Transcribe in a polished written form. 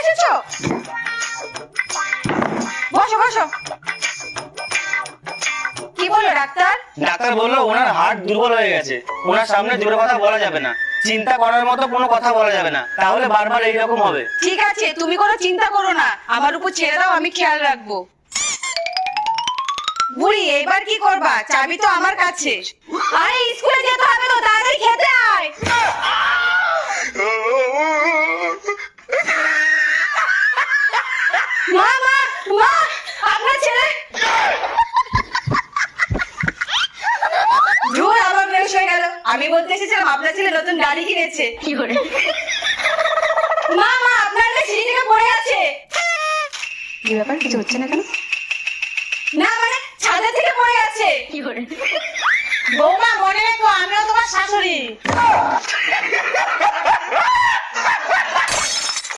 এসেছো? বসো বসো। কি বললো ডাক্তার? ডাক্তার বললো ওনার হার্ট দুর্বল হয়ে গেছে, ওনার সামনে জোরে কথা বলা যাবে না, চিন্তা করার মতো কোনো কথা বলা যাবে না, তাহলে বারবার এইরকম হবে। ঠিক আছে, তুমি কোনো চিন্তা করো না, আমার উপর ছেড়ে দাও, আমি খেয়াল রাখবো। বুড়ি এবার কি করবা? চাবি তো আমার কাছে। আরে স্কুলে যেতে হবে তো, তাড়াতাড়ি খেতে আয়। মা মা মা, আপনার ছেলে। ধুর, আবার বেশ হয়ে গেল। আমি বলতে এসেছিলাম আপনার ছেলে নতুন গাড়ি কিনেছে। কি করে? মা মা, আপনার মেয়ে সিঁড়ি থেকে পড়ে আছে। কি ব্যাপার, কিছু হচ্ছে না কেন? না মানে ছাদে থেকে পড়ে আছে। কি করে? বৌমা মনে রেখো, আমিও তোমার শাশুড়ি।